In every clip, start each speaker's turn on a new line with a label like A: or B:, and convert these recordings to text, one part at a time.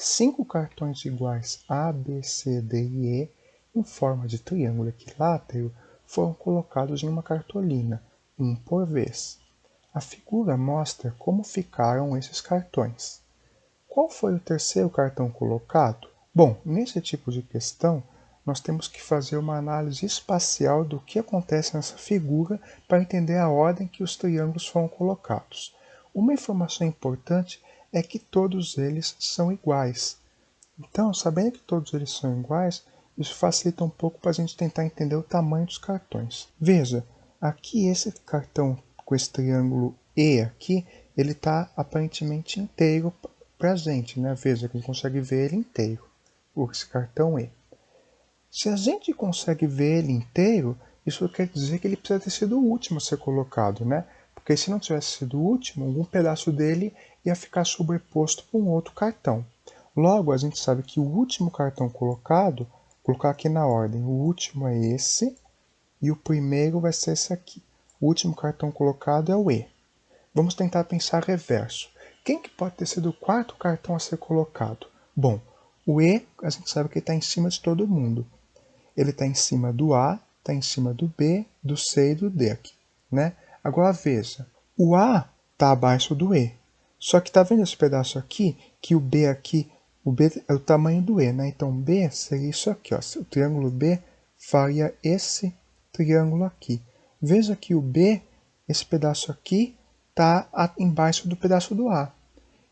A: 5 cartões iguais A, B, C, D e E, em forma de triângulo equilátero, foram colocados em uma cartolina, um por vez. A figura mostra como ficaram esses cartões. Qual foi o terceiro cartão colocado? Bom, nesse tipo de questão, nós temos que fazer uma análise espacial do que acontece nessa figura para entender a ordem que os triângulos foram colocados. Uma informação importante é que todos eles são iguais. Então, sabendo que todos eles são iguais, isso facilita um pouco para a gente tentar entender o tamanho dos cartões. Veja, aqui esse cartão com esse triângulo E aqui, ele está aparentemente inteiro para a gente, né? Veja que a gente consegue ver ele inteiro, esse cartão E. Se a gente consegue ver ele inteiro, isso quer dizer que ele precisa ter sido o último a ser colocado, né? Porque se não tivesse sido o último, algum pedaço dele ia ficar sobreposto por um outro cartão. Logo, a gente sabe que o último cartão colocado, vou colocar aqui na ordem, o último é esse e o primeiro vai ser esse aqui. O último cartão colocado é o E. Vamos tentar pensar reverso. Quem que pode ter sido o quarto cartão a ser colocado? Bom, o E, a gente sabe que está em cima de todo mundo. Ele está em cima do A, está em cima do B, do C e do D aqui, né? Agora veja, o A está abaixo do E. Só que está vendo esse pedaço aqui, que o B aqui, o B é o tamanho do E, né? Então B seria isso aqui, ó. O triângulo B faria esse triângulo aqui. Veja que o B, esse pedaço aqui, está embaixo do pedaço do A.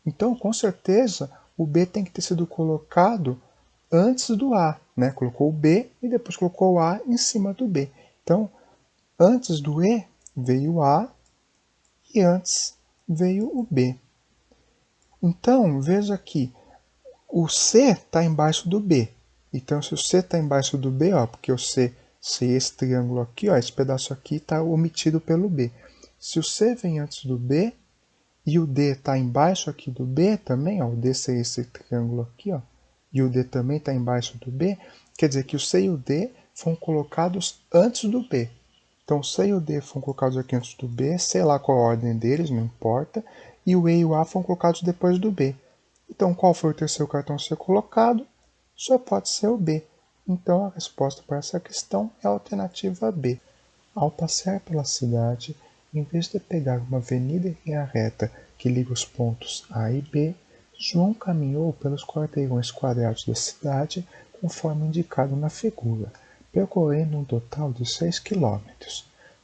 A: Então, com certeza, o B tem que ter sido colocado antes do A, né? Colocou o B e depois colocou o A em cima do B. Então, antes do E veio o A e antes veio o B. Então, veja aqui, o C está embaixo do B. Então, se o C está embaixo do B, ó, porque o C, se esse triângulo aqui, ó, esse pedaço aqui está omitido pelo B. Se o C vem antes do B e o D está embaixo aqui do B também, ó, o D seria esse triângulo aqui, ó, e o D também está embaixo do B, quer dizer que o C e o D foram colocados antes do B. Então, o C e o D foram colocados aqui antes do B, sei lá qual a ordem deles, não importa, e o E e o A foram colocados depois do B. Então, qual foi o terceiro cartão a ser colocado? Só pode ser o B. Então, a resposta para essa questão é a alternativa B. Ao passear pela cidade, em vez de pegar uma avenida em linha reta que liga os pontos A e B, João caminhou pelos quarteirões quadrados da cidade conforme indicado na figura, percorrendo um total de 6 km.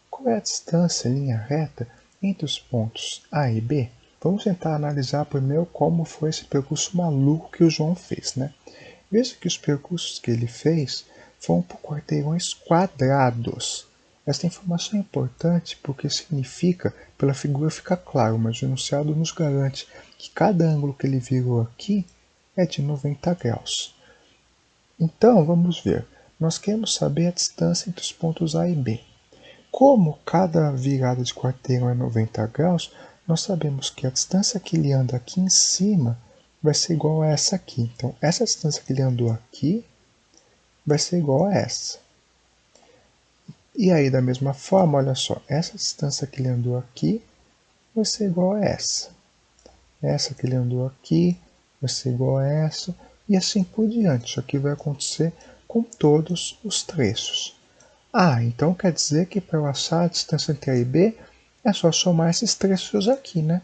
A: Qual é a distância em linha reta entre os pontos A e B? Vamos tentar analisar primeiro como foi esse percurso maluco que o João fez, né? Veja que os percursos que ele fez foram por quarteirões quadrados. Esta informação é importante porque significa, pela figura fica claro, mas o enunciado nos garante que cada ângulo que ele virou aqui é de 90 graus. Então, vamos ver. Nós queremos saber a distância entre os pontos A e B. Como cada virada de quarteirão é 90 graus, nós sabemos que a distância que ele anda aqui em cima vai ser igual a essa aqui. Então, essa distância que ele andou aqui vai ser igual a essa. E aí, da mesma forma, olha só, essa distância que ele andou aqui vai ser igual a essa. Essa que ele andou aqui vai ser igual a essa, e assim por diante. Isso aqui vai acontecer com todos os trechos. Ah, então quer dizer que para eu achar a distância entre A e B, é só somar esses trechos aqui, né?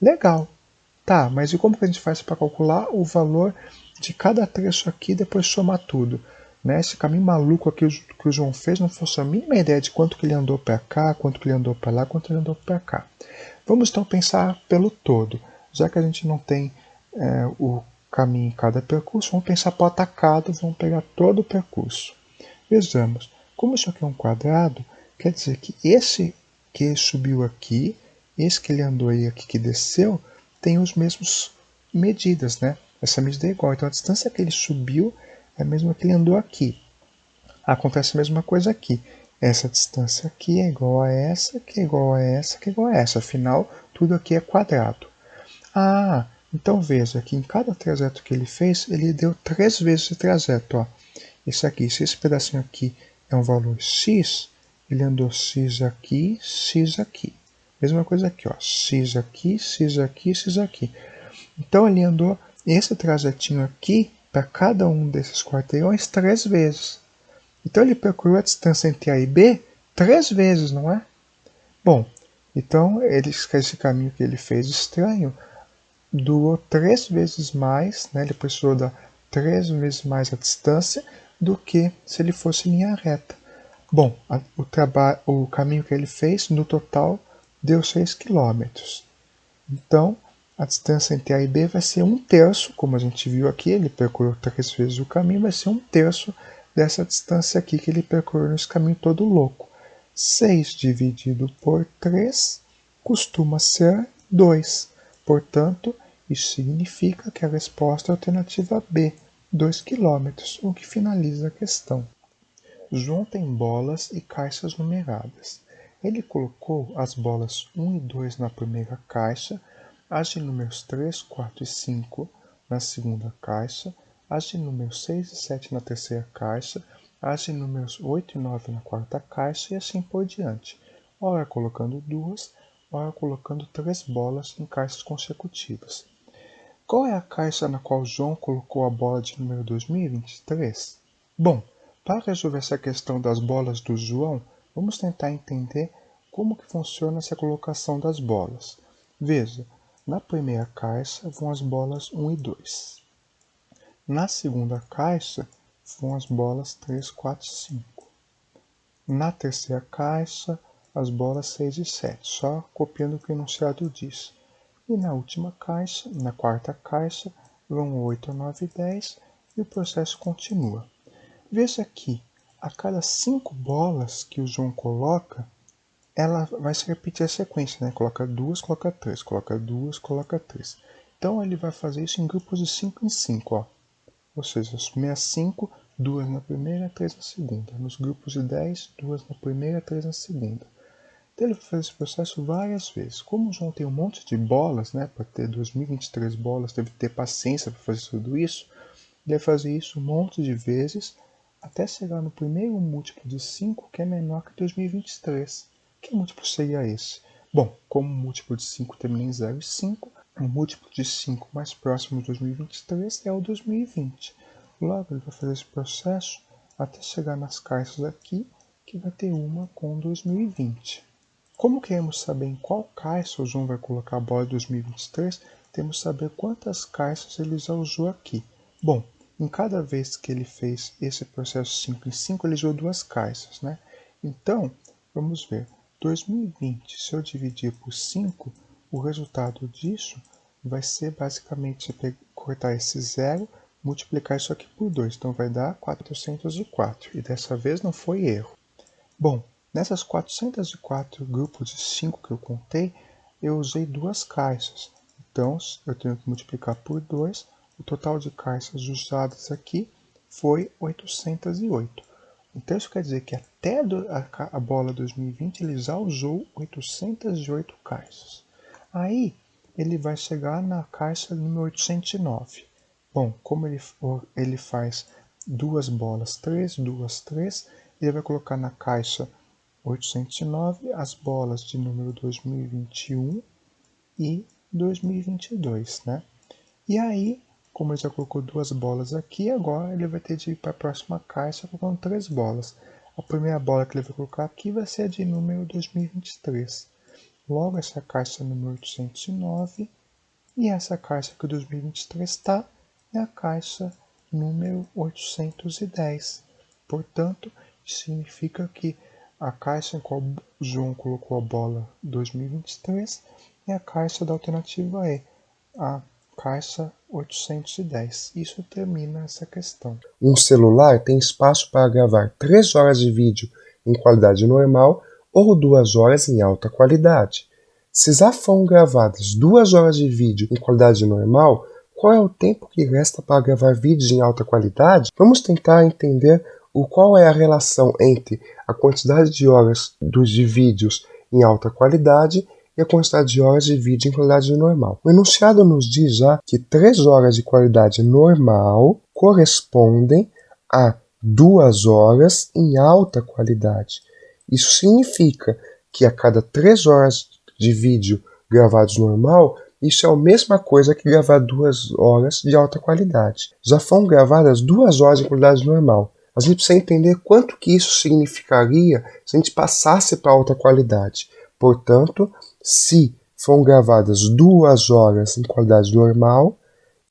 A: Legal. Tá, mas e como que a gente faz para calcular o valor de cada trecho aqui e depois somar tudo? Né? Esse caminho maluco aqui que o João fez não fosse a mínima ideia de quanto que ele andou para cá, quanto que ele andou para lá, quanto ele andou para cá. Vamos então pensar pelo todo. Já que a gente não tem o caminho em cada percurso, vamos pensar por atacado, vamos pegar todo o percurso. Vejamos, como isso aqui é um quadrado, quer dizer que esse que subiu aqui, esse que ele andou aí aqui que desceu, tem os mesmos medidas, né? Essa medida é igual, então a distância que ele subiu é a mesma que ele andou aqui. Acontece a mesma coisa aqui. Essa distância aqui é igual a essa, que é igual a essa, que é igual a essa. Afinal, tudo aqui é quadrado. Ah, então veja que em cada trajeto que ele fez, ele deu 3 vezes esse trajeto. Ó. Esse aqui, se esse pedacinho aqui é um valor x, ele andou x aqui, x aqui. Mesma coisa aqui, ó, x aqui, x aqui, x aqui. Então ele andou esse trajetinho aqui para cada um desses quarteirões 3 vezes. Então ele percorreu a distância entre A e B 3 vezes, não é? Bom, então esse caminho que ele fez estranho durou 3 vezes mais, né? Ele precisou dar 3 vezes mais a distância do que se ele fosse em linha reta. Bom, o caminho que ele fez, no total, deu 6 km. Então, a distância entre A e B vai ser 1/3, como a gente viu aqui, ele percorreu 3 vezes o caminho, vai ser 1/3 dessa distância aqui que ele percorreu nesse caminho todo louco. 6 dividido por 3 costuma ser 2. Portanto, isso significa que a resposta é a alternativa B, 2 km, o que finaliza a questão. João tem bolas e caixas numeradas. Ele colocou as bolas 1 e 2 na primeira caixa, as de números 3, 4 e 5 na segunda caixa, as de números 6 e 7 na terceira caixa, as de números 8 e 9 na quarta caixa e assim por diante, ora colocando 2, ora colocando 3 bolas em caixas consecutivas. Qual é a caixa na qual João colocou a bola de número 2023? Bom, para resolver essa questão das bolas do João, vamos tentar entender como que funciona essa colocação das bolas. Veja, na primeira caixa vão as bolas 1 e 2. Na segunda caixa vão as bolas 3, 4 e 5. Na terceira caixa, as bolas 6 e 7, só copiando o que o enunciado diz. E na última caixa, na quarta caixa, vão 8, 9 e 10 e o processo continua. Veja que a cada 5 bolas que o João coloca, ela vai se repetir a sequência, né? Coloca 2, coloca 3, coloca 2, coloca 3. Então ele vai fazer isso em grupos de 5 em 5, ó. Ou seja, as primeiras 5, 2 na primeira, 3 na segunda. Nos grupos de 10, 2 na primeira, 3 na segunda. Então ele vai fazer esse processo várias vezes. Como o João tem um monte de bolas, né, para ter 2023 bolas, teve que ter paciência para fazer tudo isso, ele vai fazer isso um monte de vezes, até chegar no primeiro múltiplo de 5, que é menor que 2023. Que múltiplo seria esse? Bom, como o múltiplo de 5 termina em 0 e 5, o múltiplo de 5 mais próximo de 2023 é o 2020. Logo, ele vai fazer esse processo até chegar nas caixas aqui, que vai ter uma com 2020. Como queremos saber em qual caixa o João vai colocar a bola de 2023, temos que saber quantas caixas ele já usou aqui. Bom, em cada vez que ele fez esse processo 5 em 5, ele usou 2 caixas, né? Então, vamos ver. 2020, se eu dividir por 5, o resultado disso vai ser basicamente cortar esse 0, multiplicar isso aqui por 2. Então vai dar 404. E dessa vez não foi erro. Bom, nessas 404 grupos de 5 que eu contei, eu usei 2 caixas. Então, eu tenho que multiplicar por 2. O total de caixas usadas aqui foi 808. Então, isso quer dizer que até a bola 2020 ele já usou 808 caixas. Aí, ele vai chegar na caixa número 809. Bom, como ele faz 2 bolas 3, 2, 3, ele vai colocar na caixa 809 as bolas de número 2021 e 2022, né? E aí, como ele já colocou 2 bolas aqui, agora ele vai ter de ir para a próxima caixa colocando 3 bolas. A primeira bola que ele vai colocar aqui vai ser a de número 2023. Logo, essa caixa número 809 e essa caixa que o 2023 está é a caixa número 810. Portanto, significa que a caixa em qual o João colocou a bola 2023 é a caixa da alternativa E, a caixa 810. Isso termina essa questão.
B: Um celular tem espaço para gravar 3 horas de vídeo em qualidade normal ou 2 horas em alta qualidade. Se já foram gravadas 2 horas de vídeo em qualidade normal, qual é o tempo que resta para gravar vídeos em alta qualidade? Vamos tentar entender qual é a relação entre a quantidade de horas de vídeos em alta qualidade e a quantidade de horas de vídeo em qualidade normal. O enunciado nos diz já que 3 horas de qualidade normal correspondem a 2 horas em alta qualidade. Isso significa que a cada 3 horas de vídeo gravados normal, isso é a mesma coisa que gravar 2 horas de alta qualidade. Já foram gravadas 2 horas em qualidade normal. A gente precisa entender quanto que isso significaria se a gente passasse para alta qualidade. Portanto, se foram gravadas 2 horas em qualidade normal,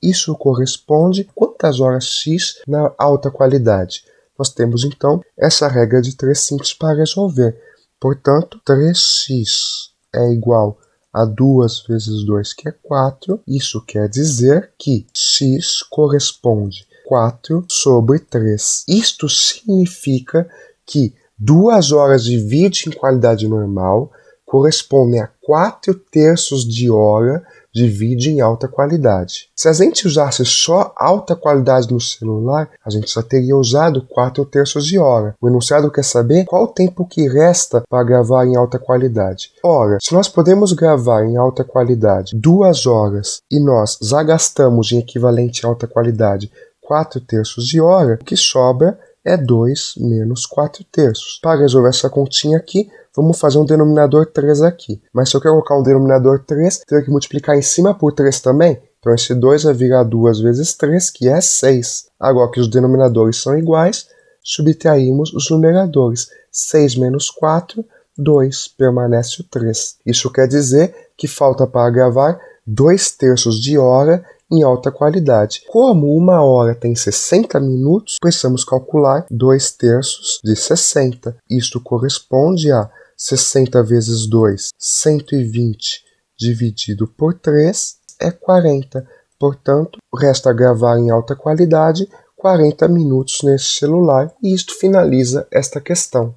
B: isso corresponde a quantas horas x na alta qualidade. Nós temos então essa regra de 3 simples para resolver. Portanto, 3x é igual a 2 vezes 2, que é 4. Isso quer dizer que x corresponde a 4 sobre 3. Isto significa que 2 horas de vídeo em qualidade normal correspondem a 4/3 de hora de vídeo em alta qualidade. Se a gente usasse só alta qualidade no celular, a gente só teria usado 4/3 de hora. O enunciado quer saber qual o tempo que resta para gravar em alta qualidade. Ora, se nós podemos gravar em alta qualidade 2 horas e nós já gastamos em equivalente alta qualidade 4/3 de hora, o que sobra é 2 menos 4/3. Para resolver essa continha aqui, vamos fazer um denominador 3 aqui. Mas se eu quero colocar um denominador 3, tenho que multiplicar em cima por 3 também. Então esse 2 vai virar 2 vezes 3, que é 6. Agora que os denominadores são iguais, subtraímos os numeradores. 6 menos 4, 2, permanece o 3. Isso quer dizer que falta para gravar 2/3 de hora em alta qualidade. Como 1 hora tem 60 minutos, precisamos calcular 2/3 de 60. Isto corresponde a 60 vezes 2, 120, dividido por 3, é 40. Portanto, resta gravar em alta qualidade 40 minutos nesse celular, e isto finaliza esta questão.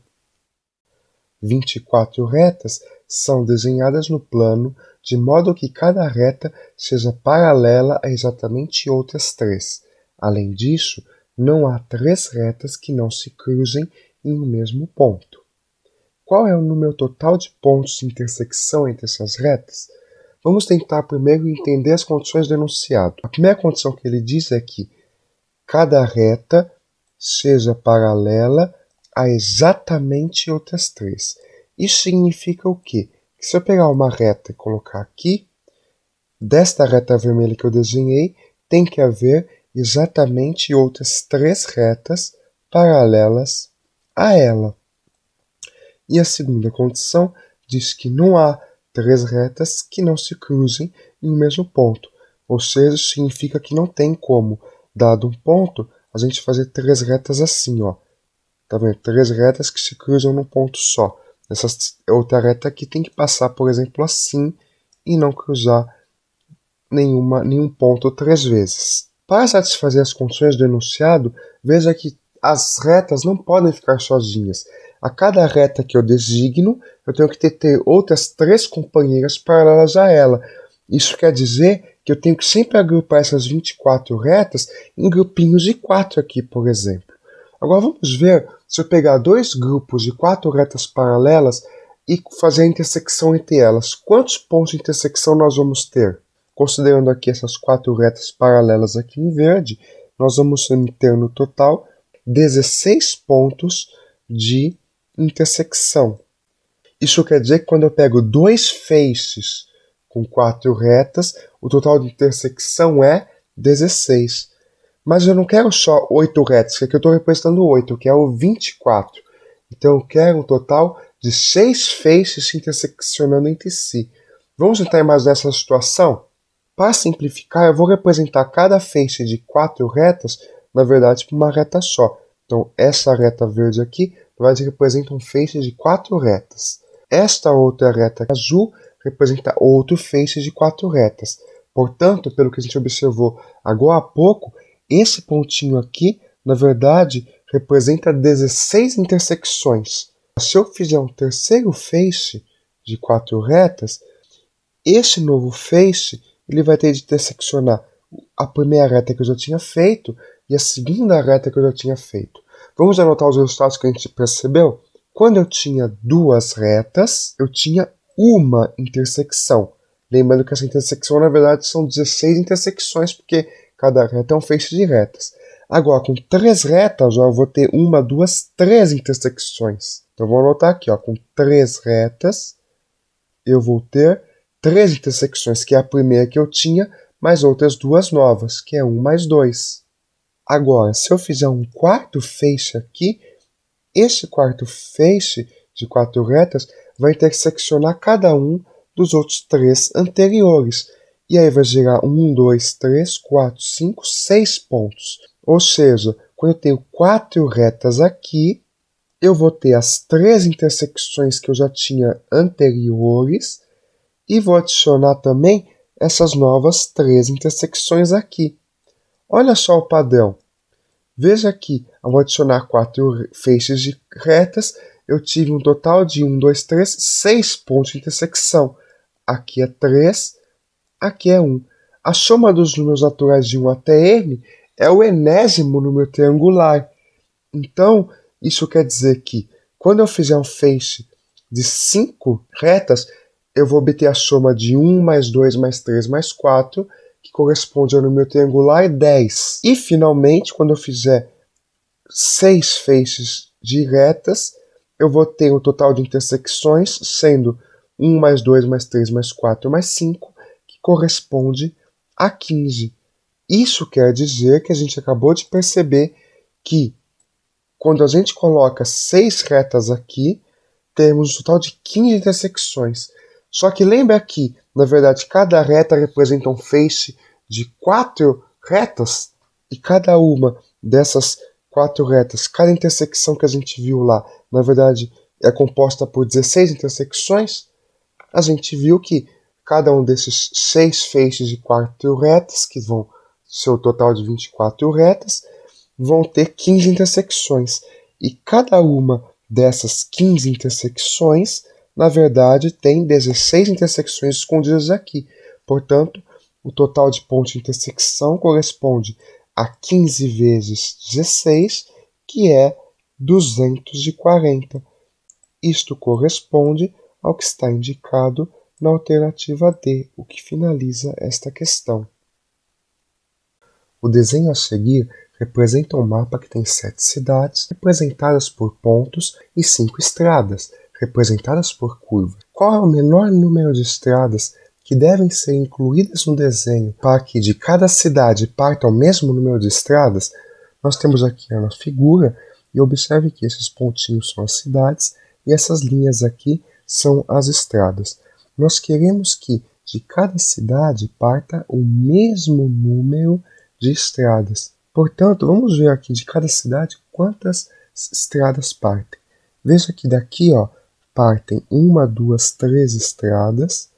B: 24 retas são desenhadas no plano de modo que cada reta seja paralela a exatamente outras 3. Além disso, não há 3 retas que não se cruzem em um mesmo ponto. Qual é o número total de pontos de intersecção entre essas retas? Vamos tentar primeiro entender as condições do enunciado. A primeira condição que ele diz é que cada reta seja paralela a exatamente outras 3. Isso significa o quê? Que se eu pegar uma reta e colocar aqui, desta reta vermelha que eu desenhei, tem que haver exatamente outras 3 retas paralelas a ela. E a segunda condição diz que não há 3 retas que não se cruzem em um mesmo ponto. Ou seja, isso significa que não tem como, dado um ponto, a gente fazer 3 retas assim, ó. Tá vendo? 3 retas que se cruzam num ponto só. Essa outra reta aqui tem que passar, por exemplo, assim e não cruzar nenhum ponto 3 vezes. Para satisfazer as condições do enunciado, veja que as retas não podem ficar sozinhas. A cada reta que eu designo, eu tenho que ter outras 3 companheiras paralelas a ela. Isso quer dizer que eu tenho que sempre agrupar essas 24 retas em grupinhos de 4 aqui, por exemplo. Agora vamos ver se eu pegar 2 grupos de 4 retas paralelas e fazer a intersecção entre elas. Quantos pontos de intersecção nós vamos ter? Considerando aqui essas 4 retas paralelas aqui em verde, nós vamos ter no total 16 pontos de intersecção. Isso quer dizer que quando eu pego 2 feixes com 4 retas, o total de intersecção é 16. Mas eu não quero só 8 retas, que aqui eu estou representando 8, eu quero 24. Então eu quero um total de 6 feixes se interseccionando entre si. Vamos tentar imaginar essa situação? Para simplificar, eu vou representar cada feixe de 4 retas, na verdade, por uma reta só. Então essa reta verde aqui, na verdade, representa um feixe de 4 retas. Esta outra reta azul representa outro feixe de 4 retas. Portanto, pelo que a gente observou agora há pouco, esse pontinho aqui, na verdade, representa 16 intersecções. Se eu fizer um terceiro feixe de 4 retas, esse novo feixe ele vai ter de interseccionar a primeira reta que eu já tinha feito e a segunda reta que eu já tinha feito. Vamos anotar os resultados que a gente percebeu? Quando eu tinha 2 retas, eu tinha uma intersecção. Lembrando que essa intersecção, na verdade, são 16 intersecções, porque cada reta é um feixe de retas. Agora, com 3 retas, eu vou ter 1, 2, 3 intersecções. Então, vou anotar aqui, ó, com 3 retas, eu vou ter 3 intersecções, que é a primeira que eu tinha, mais outras 2 novas, que é 1 mais 2. Agora, se eu fizer um quarto feixe aqui, este quarto feixe de 4 retas vai interseccionar cada um dos outros 3 anteriores. E aí vai gerar 1, 2, 3, 4, 5, 6 pontos. Ou seja, quando eu tenho 4 retas aqui, eu vou ter as 3 intersecções que eu já tinha anteriores e vou adicionar também essas novas 3 intersecções aqui. Olha só o padrão. Veja aqui, ao adicionar 4 feixes de retas, eu tive um total de 1, 2, 3, 6 pontos de intersecção. Aqui é 3, aqui é 1. A soma dos números naturais de 1 até n é o enésimo número triangular. Então, isso quer dizer que, quando eu fizer um feixe de 5 retas, eu vou obter a soma de 1 mais 2 mais 3 mais 4, que corresponde ao número triangular 10. E, finalmente, quando eu fizer 6 feixes de retas, eu vou ter um total de intersecções, sendo 1 mais 2 mais 3 mais 4 mais 5, que corresponde a 15. Isso quer dizer que a gente acabou de perceber que, quando a gente coloca 6 retas aqui, temos um total de 15 intersecções. Só que lembra que, na verdade, cada reta representa um feixe de 4 retas, e cada uma dessas 4 retas, cada intersecção que a gente viu lá, na verdade, é composta por 16 intersecções. A gente viu que cada um desses 6 feixes de 4 retas, que vão ser o total de 24 retas, vão ter 15 intersecções. E cada uma dessas 15 intersecções, na verdade, tem 16 intersecções escondidas aqui. Portanto, o total de pontos de intersecção corresponde a 15 vezes 16, que é 240. Isto corresponde ao que está indicado na alternativa D, o que finaliza esta questão. O desenho a seguir representa um mapa que tem 7 cidades, representadas por pontos, e 5 estradas, representadas por curvas. Qual é o menor número de estradas que devem ser incluídas no desenho para que de cada cidade parta o mesmo número de estradas? Nós temos aqui na figura, e observe que esses pontinhos são as cidades e essas linhas aqui são as estradas. Nós queremos que de cada cidade parta o mesmo número de estradas. Portanto, vamos ver aqui de cada cidade quantas estradas partem. Veja que daqui partem 1, 2, 3 estradas,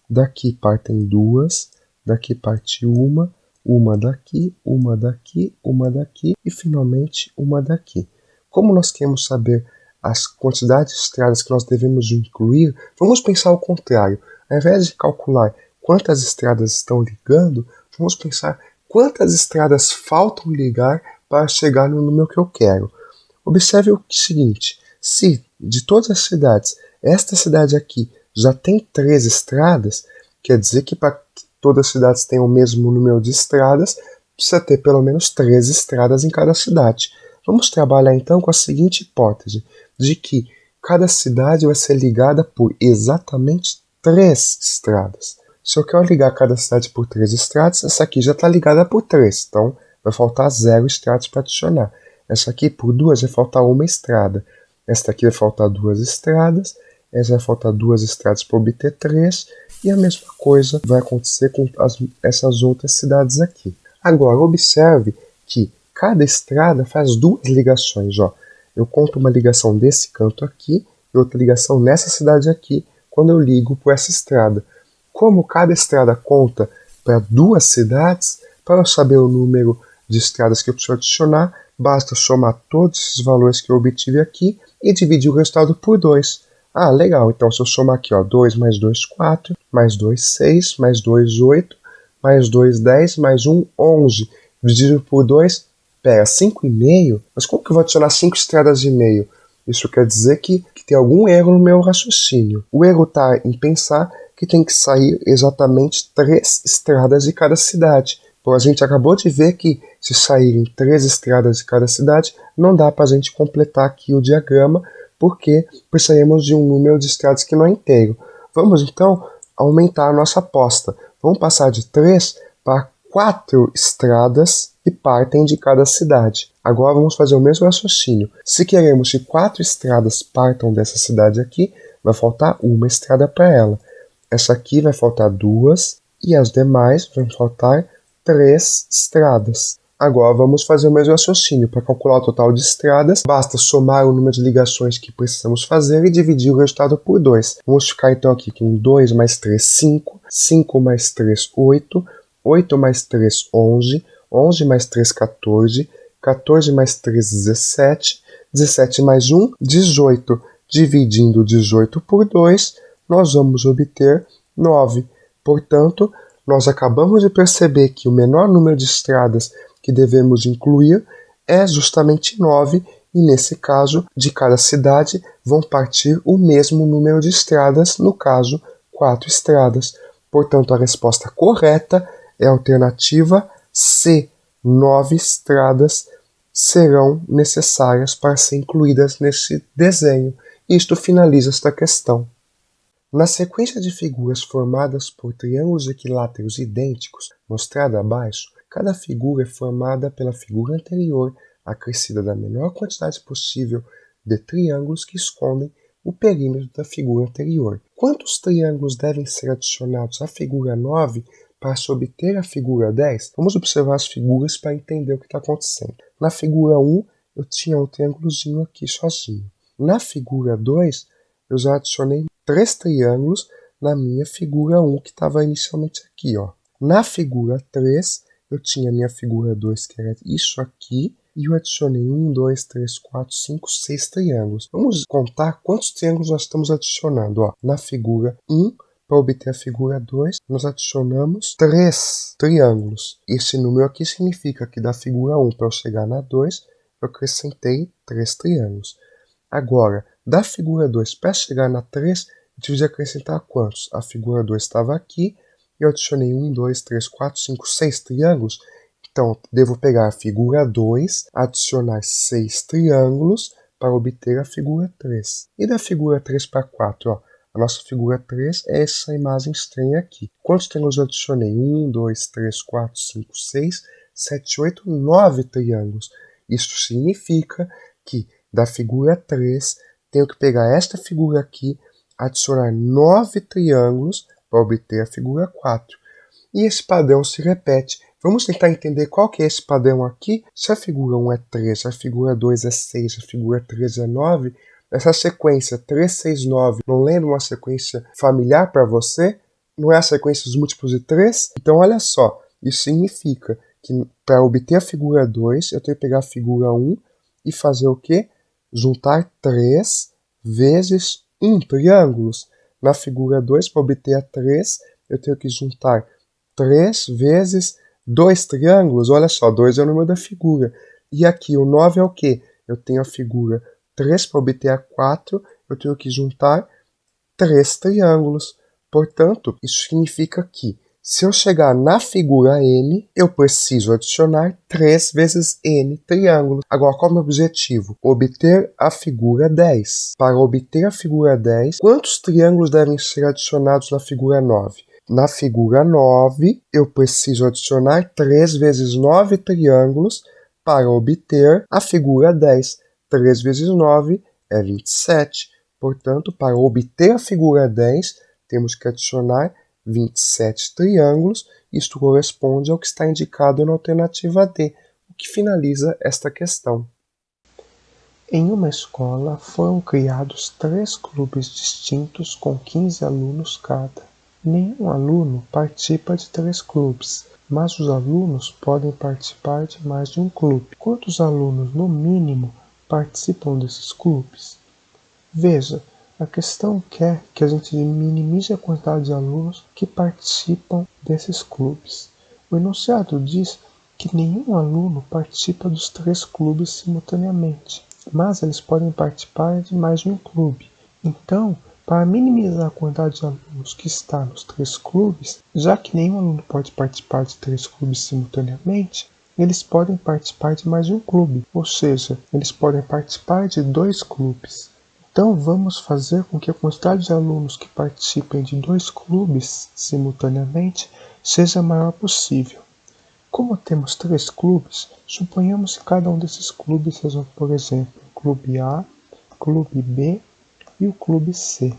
B: daqui partem 2, daqui parte uma daqui, uma daqui, uma daqui e finalmente uma daqui. Como nós queremos saber as quantidades de estradas que nós devemos incluir, vamos pensar ao contrário. Ao invés de calcular quantas estradas estão ligando, vamos pensar quantas estradas faltam ligar para chegar no número que eu quero. Observe o seguinte, se de todas as cidades, esta cidade aqui já tem 3 estradas, quer dizer que para que todas as cidades tenham o mesmo número de estradas, precisa ter pelo menos 3 estradas em cada cidade. Vamos trabalhar então com a seguinte hipótese, de que cada cidade vai ser ligada por exatamente 3 estradas. Se eu quero ligar cada cidade por 3 estradas, essa aqui já está ligada por 3, então vai faltar 0 estradas para adicionar. Essa aqui por 2 vai faltar 1 estrada. Esta aqui vai faltar 2 estradas, essa vai faltar 2 estradas para obter 3, e a mesma coisa vai acontecer com essas outras cidades aqui. Agora, observe que cada estrada faz 2 ligações. Eu conto uma ligação desse canto aqui e outra ligação nessa cidade aqui, quando eu ligo por essa estrada. Como cada estrada conta para 2 cidades, para eu saber o número de estradas que eu preciso adicionar, basta somar todos esses valores que eu obtive aqui e dividir o resultado por 2. Ah, legal, então se eu somar aqui, 2 mais 2, 4, mais 2, 6, mais 2, 8, mais 2, 10, mais 1, 11, dividido por 2, pera, 5,5? Mas como que eu vou adicionar 5 estradas e meio? Isso quer dizer que tem algum erro no meu raciocínio. O erro está em pensar que tem que sair exatamente 3 estradas de cada cidade. Então a gente acabou de ver que se saírem 3 estradas de cada cidade, não dá para a gente completar aqui o diagrama, porque precisaríamos de um número de estradas que não é inteiro. Vamos então aumentar a nossa aposta. Vamos passar de 3 para 4 estradas que partem de cada cidade. Agora vamos fazer o mesmo raciocínio. Se queremos que 4 estradas partam dessa cidade aqui, vai faltar uma estrada para ela. Essa aqui vai faltar 2 e as demais vão faltar 3 estradas. Agora vamos fazer o mesmo raciocínio. Para calcular o total de estradas, basta somar o número de ligações que precisamos fazer e dividir o resultado por 2. Vamos ficar então aqui com 2 mais 3, 5, 5 mais 3, 8, 8 mais 3, 11, 11 mais 3, 14, 14 mais 3, 17, 17 mais 1, 18. Dividindo 18 por 2, nós vamos obter 9. Portanto, nós acabamos de perceber que o menor número de estradas que devemos incluir é justamente 9, e nesse caso, de cada cidade vão partir o mesmo número de estradas, no caso, 4 estradas. Portanto, a resposta correta é a alternativa C. 9 estradas serão necessárias para ser incluídas nesse desenho. Isto finaliza esta questão. Na sequência de figuras formadas por triângulos equiláteros idênticos, mostrada abaixo, cada figura é formada pela figura anterior, acrescida da menor quantidade possível de triângulos que escondem o perímetro da figura anterior. Quantos triângulos devem ser adicionados à figura 9 para se obter a figura 10? Vamos observar as figuras para entender o que está acontecendo. Na figura 1, eu tinha um triângulozinho aqui sozinho. Na figura 2, eu já adicionei 3 triângulos na minha figura 1, que estava inicialmente aqui. Na figura 3, eu tinha a minha figura 2, que era isso aqui, e eu adicionei 1, 2, 3, 4, 5, 6 triângulos. Vamos contar quantos triângulos nós estamos adicionando. Na figura 1, para obter a figura 2, nós adicionamos 3 triângulos. Esse número aqui significa que da figura 1 para eu chegar na 2, eu acrescentei 3 triângulos. Agora, da figura 2 para chegar na 3, eu tive de acrescentar quantos? A figura 2 estava aqui, e eu adicionei 1, 2, 3, 4, 5, 6 triângulos. Então, devo pegar a figura 2, adicionar 6 triângulos para obter a figura 3. E da figura 3 para 4, a nossa figura 3 é essa imagem estranha aqui. Quantos triângulos eu adicionei? 1, 2, 3, 4, 5, 6, 7, 8, 9 triângulos. Isso significa que da figura 3, tenho que pegar esta figura aqui, adicionar 9 triângulos para obter a figura 4. E esse padrão se repete. Vamos tentar entender qual que é esse padrão aqui. Se a figura 1 é 3, a figura 2 é 6, a figura 3 é 9, essa sequência 3, 6, 9, não lembra uma sequência familiar para você? Não é a sequência dos múltiplos de 3? Então, olha só, isso significa que para obter a figura 2, eu tenho que pegar a figura 1 e fazer o quê? Juntar 3 vezes 1 triângulos. Na figura 2, para obter a 3, eu tenho que juntar 3 vezes 2 triângulos. Olha só, 2 é o número da figura. E aqui o 9 é o quê? Eu tenho a figura 3 para obter a 4, eu tenho que juntar 3 triângulos. Portanto, isso significa que se eu chegar na figura N, eu preciso adicionar 3 vezes N triângulos. Agora, qual é o meu objetivo? Obter a figura 10. Para obter a figura 10, quantos triângulos devem ser adicionados na figura 9? Na figura 9, eu preciso adicionar 3 vezes 9 triângulos para obter a figura 10. 3 vezes 9 é 27. Portanto, para obter a figura 10, temos que adicionar 27 triângulos. Isto corresponde ao que está indicado na alternativa D, o que finaliza esta questão.
A: Em uma escola foram criados 3 clubes distintos com 15 alunos cada. Nenhum aluno participa de 3 clubes, mas os alunos podem participar de mais de um clube. Quantos alunos, no mínimo, participam desses clubes? Veja, a questão quer que a gente minimize a quantidade de alunos que participam desses clubes. O enunciado diz que nenhum aluno participa dos 3 clubes simultaneamente, mas eles podem participar de mais de um clube. Então, para minimizar a quantidade de alunos que está nos 3 clubes, já que nenhum aluno pode participar de 3 clubes simultaneamente, eles podem participar de mais de um clube, ou seja, eles podem participar de 2 clubes. Então vamos fazer com que a quantidade de alunos que participem de 2 clubes simultaneamente seja a maior possível. Como temos 3 clubes, suponhamos que cada um desses clubes seja, por exemplo, o clube A, clube B e o clube C.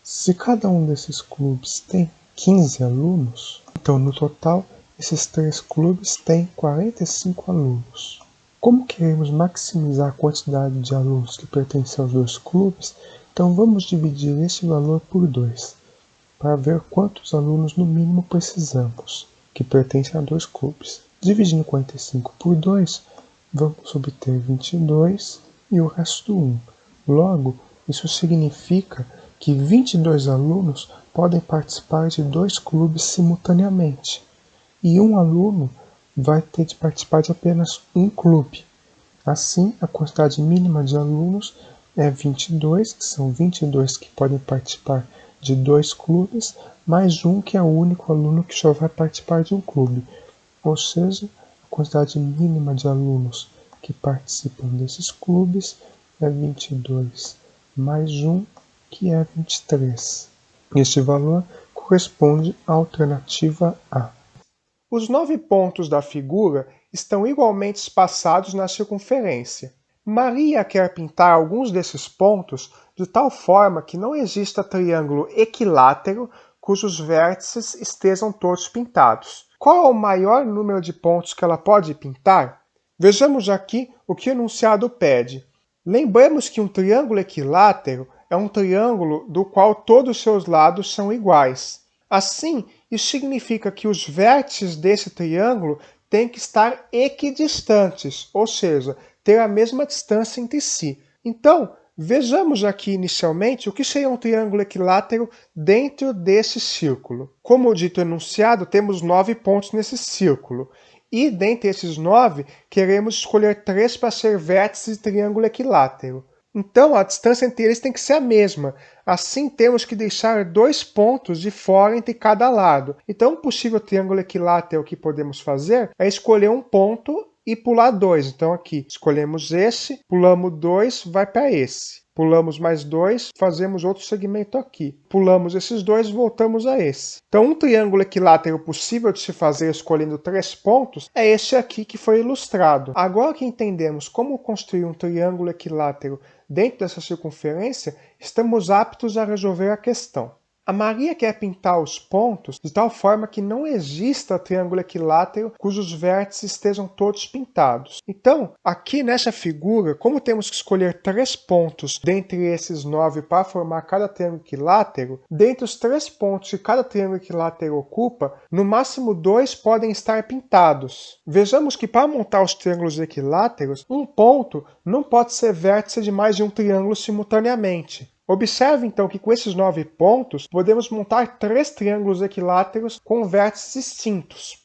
A: Se cada um desses clubes tem 15 alunos, então no total esses 3 clubes têm 45 alunos. Como queremos maximizar a quantidade de alunos que pertencem aos 2 clubes, então vamos dividir esse valor por 2, para ver quantos alunos no mínimo precisamos, que pertencem a 2 clubes. Dividindo 45 por 2, vamos obter 22 e o resto 1. Logo, isso significa que 22 alunos podem participar de 2 clubes simultaneamente, e um aluno vai ter de participar de apenas um clube. Assim, a quantidade mínima de alunos é 22, que são 22 que podem participar de 2 clubes, mais um que é o único aluno que só vai participar de um clube. Ou seja, a quantidade mínima de alunos que participam desses clubes é 22, mais um, que é 23. Este valor corresponde à alternativa A. Os 9 pontos da figura estão igualmente espaçados na circunferência. Maria quer pintar alguns desses pontos de tal forma que não exista triângulo equilátero cujos vértices estejam todos pintados. Qual é o maior número de pontos que ela pode pintar? Vejamos aqui o que o enunciado pede. Lembramos que um triângulo equilátero é um triângulo do qual todos os seus lados são iguais. Assim, isso significa que os vértices desse triângulo têm que estar equidistantes, ou seja, ter a mesma distância entre si. Então, vejamos aqui inicialmente o que seria um triângulo equilátero dentro desse círculo. Como dito enunciado, temos 9 pontos nesse círculo. E dentre esses 9, queremos escolher 3 para ser vértices de triângulo equilátero. Então, a distância entre eles tem que ser a mesma. Assim, temos que deixar 2 pontos de fora entre cada lado. Então, um possível triângulo equilátero que podemos fazer é escolher um ponto e pular 2. Então, aqui, escolhemos esse, pulamos 2, vai para esse. Pulamos mais 2, fazemos outro segmento aqui. Pulamos esses 2, voltamos a esse. Então, um triângulo equilátero possível de se fazer escolhendo 3 pontos é esse aqui que foi ilustrado. Agora que entendemos como construir um triângulo equilátero dentro dessa circunferência, estamos aptos a resolver a questão. A Maria quer pintar os pontos de tal forma que não exista triângulo equilátero cujos vértices estejam todos pintados. Então, aqui nessa figura, como temos que escolher 3 pontos dentre esses 9 para formar cada triângulo equilátero, dentre os 3 pontos que cada triângulo equilátero ocupa, no máximo 2 podem estar pintados. Vejamos que para montar os triângulos equiláteros, um ponto não pode ser vértice de mais de um triângulo simultaneamente. Observe então que com esses 9 pontos, podemos montar 3 triângulos equiláteros com vértices distintos.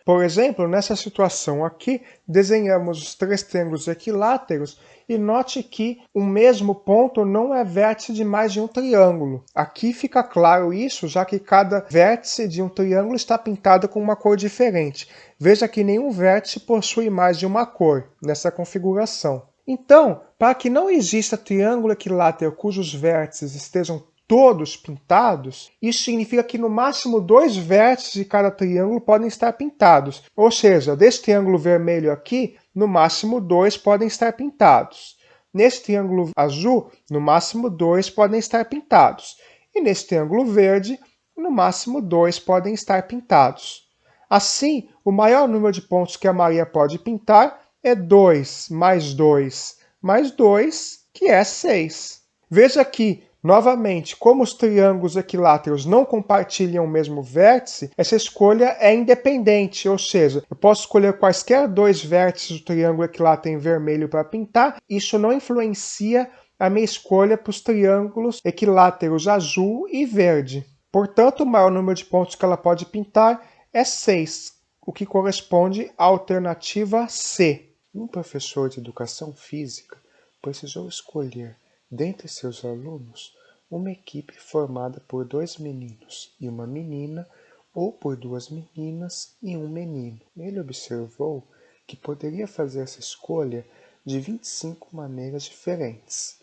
A: Por exemplo, nessa situação aqui, desenhamos os 3 triângulos equiláteros e note que o mesmo ponto não é vértice de mais de um triângulo. Aqui fica claro isso, já que cada vértice de um triângulo está pintado com uma cor diferente. Veja que nenhum vértice possui mais de uma cor nessa configuração. Então, para que não exista triângulo equilátero cujos vértices estejam todos pintados, isso significa que no máximo 2 vértices de cada triângulo podem estar pintados. Ou seja, desse triângulo vermelho aqui, no máximo 2 podem estar pintados. Nesse triângulo azul, no máximo 2 podem estar pintados. E nesse triângulo verde, no máximo 2 podem estar pintados. Assim, o maior número de pontos que a Maria pode pintar é 2 mais 2 mais 2, que é 6. Veja aqui, novamente, como os triângulos equiláteros não compartilham o mesmo vértice, essa escolha é independente, ou seja, eu posso escolher quaisquer 2 vértices do triângulo equilátero em vermelho para pintar, isso não influencia a minha escolha para os triângulos equiláteros azul e verde. Portanto, o maior número de pontos que ela pode pintar é 6, o que corresponde à alternativa C. Um professor de educação física precisou escolher, dentre seus alunos, uma equipe formada por 2 meninos e uma menina ou por 2 meninas e um menino. Ele observou que poderia fazer essa escolha de 25 maneiras diferentes.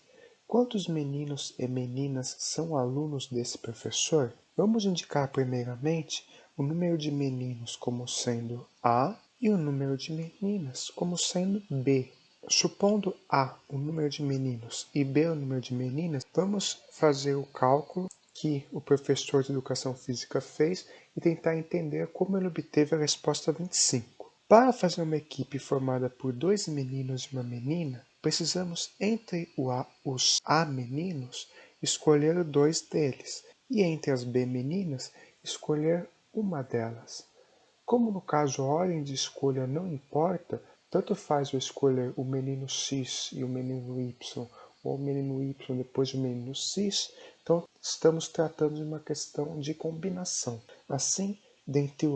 A: Quantos meninos e meninas são alunos desse professor? Vamos indicar primeiramente o número de meninos como sendo A e o número de meninas como sendo B. Supondo A o número de meninos e B o número de meninas, vamos fazer o cálculo que o professor de educação física fez e tentar entender como ele obteve a resposta 25. Para fazer uma equipe formada por 2 meninos e uma menina, precisamos entre os A meninos escolher 2 deles e entre as B meninas escolher uma delas. Como no caso a ordem de escolha não importa, tanto faz eu escolher o menino X e o menino Y, ou o menino Y depois do menino X, então estamos tratando de uma questão de combinação. Assim, dentre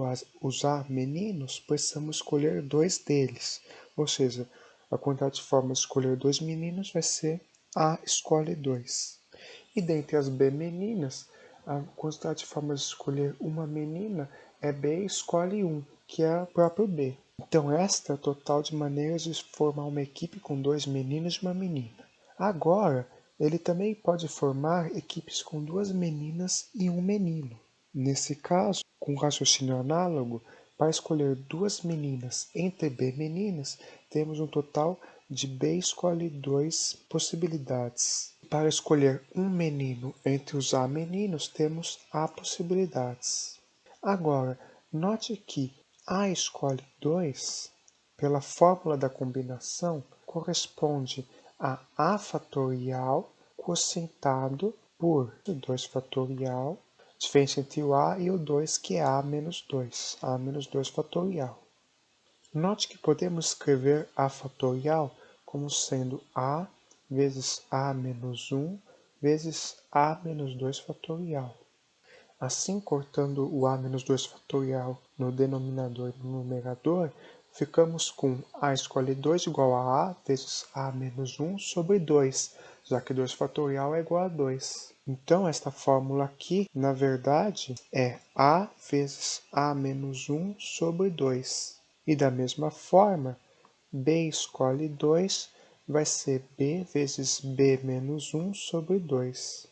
A: os A meninos, precisamos escolher 2 deles, ou seja, a quantidade de formas de escolher 2 meninos vai ser A escolhe 2. E dentre as B meninas, a quantidade de formas de escolher uma menina é B escolhe 1, que é o próprio B. Então esta é o total de maneiras de formar uma equipe com 2 meninos e uma menina. Agora, ele também pode formar equipes com 2 meninas e um menino. Nesse caso, com raciocínio análogo, para escolher 2 meninas entre B meninas, temos um total de B escolhe 2 possibilidades. Para escolher um menino entre os A meninos, temos A possibilidades. Agora, note que A escolhe 2, pela fórmula da combinação, corresponde a A fatorial quocientado por 2 fatorial, diferença entre o A e o 2, que é A menos 2, A menos 2 fatorial. Note que podemos escrever A fatorial como sendo A vezes A menos 1 vezes A menos 2 fatorial. Assim, cortando o A menos 2 fatorial no denominador e no numerador, ficamos com A escolhe 2 igual a A vezes A menos 1 sobre 2, já que 2 fatorial é igual a 2. Então, esta fórmula aqui, na verdade, é A vezes A menos 1 sobre 2. E da mesma forma, B escolhe 2 vai ser B vezes B menos 1 sobre 2.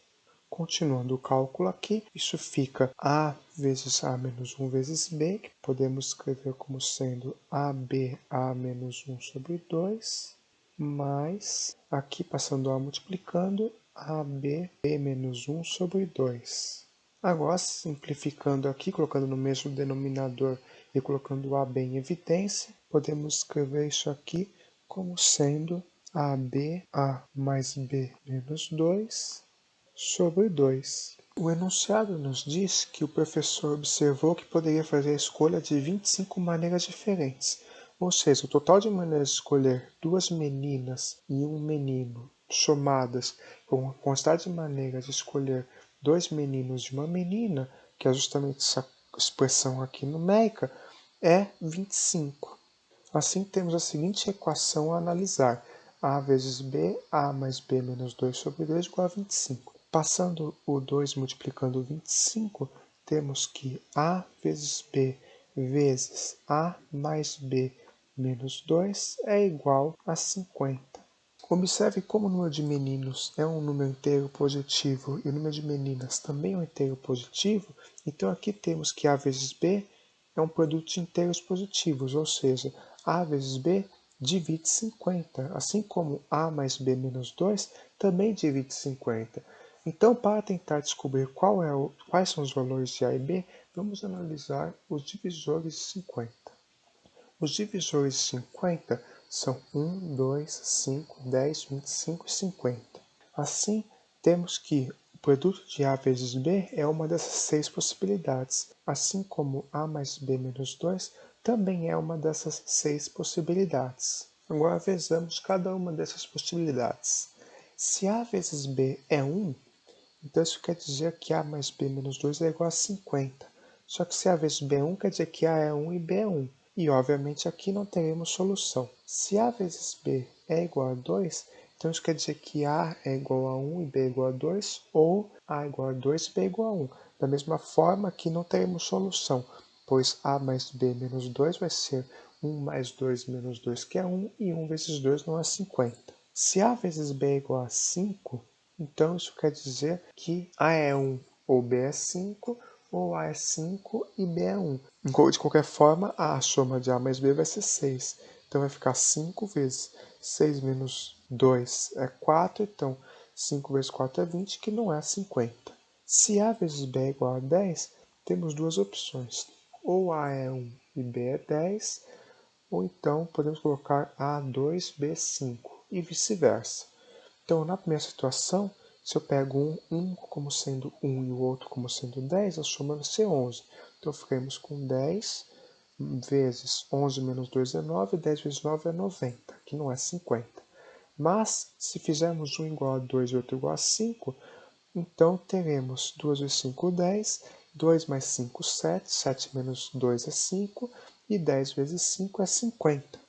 A: Continuando o cálculo aqui, isso fica A vezes A menos 1 vezes B, que podemos escrever como sendo AB A menos 1 sobre 2, mais, aqui passando A multiplicando, AB B menos 1 sobre 2. Agora, simplificando aqui, colocando no mesmo denominador e colocando o AB em evidência, podemos escrever isso aqui como sendo AB A mais B menos 2 sobre 2. O enunciado nos diz que o professor observou que poderia fazer a escolha de 25 maneiras diferentes, ou seja, o total de maneiras de escolher 2 meninas e um menino somadas com a quantidade de maneiras de escolher 2 meninos e uma menina, que é justamente essa expressão aqui numérica, é 25. Assim, temos a seguinte equação a analisar: A vezes B, A mais B menos 2 sobre 2 igual a 25. Passando o 2 multiplicando o 25, temos que A vezes B vezes A mais B menos 2 é igual a 50. Observe como o número de meninos é um número inteiro positivo e o número de meninas também é um inteiro positivo, então aqui temos que A vezes B é um produto de inteiros positivos, ou seja, A vezes B divide 50, assim como A mais B menos 2 também divide 50. Então, para tentar descobrir quais são os valores de A e B, vamos analisar os divisores de 50. Os divisores de 50 são 1, 2, 5, 10, 25 e 50. Assim, temos que o produto de A vezes B é uma dessas 6 possibilidades, assim como A mais B menos 2 também é uma dessas 6 possibilidades. Agora vejamos cada uma dessas possibilidades. Se A vezes B é 1, então isso quer dizer que A mais B menos 2 é igual a 50. Só que se A vezes B é 1, quer dizer que A é 1 e B é 1. E obviamente aqui não teremos solução. Se A vezes B é igual a 2, então isso quer dizer que A é igual a 1 e B é igual a 2, ou A é igual a 2 e B é igual a 1. Da mesma forma, aqui não teremos solução, pois A mais B menos 2 vai ser 1 mais 2 menos 2, que é 1, e 1 vezes 2 não é 50. Se A vezes B é igual a 5, Então, isso quer dizer que A é 1 ou B é 5, ou A é 5 e B é 1. De qualquer forma, a soma de A mais B vai ser 6. Então, vai ficar 5 vezes 6 menos 2 é 4. Então, 5 vezes 4 é 20, que não é 50. Se A vezes B é igual a 10, temos duas opções. Ou A é 1 e B é 10, ou então podemos colocar A2, B5 e vice-versa. Então, na primeira situação, se eu pego um como sendo 1 e o outro como sendo 10, a soma vai ser 11. Então, ficaremos com 10 vezes 11 menos 2 é 9, 10 vezes 9 é 90, que não é 50. Mas, se fizermos um igual a 2 e outro igual a 5, então teremos 2 vezes 5, 10, 2 mais 5, 7, 7 menos 2 é 5, e 10 vezes 5 é 50.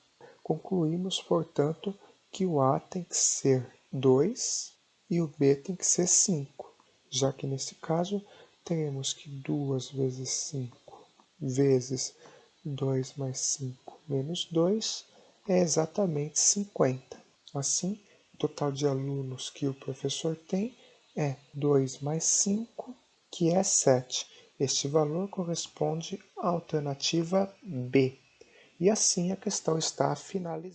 A: Concluímos, portanto, que o A tem que ser 2 e o B tem que ser 5, já que nesse caso teremos que 2 vezes 5 vezes 2 mais 5 menos 2 é exatamente 50. Assim, o total de alunos que o professor tem é 2 mais 5, que é 7. Este valor corresponde à alternativa B. E assim a questão está finalizada.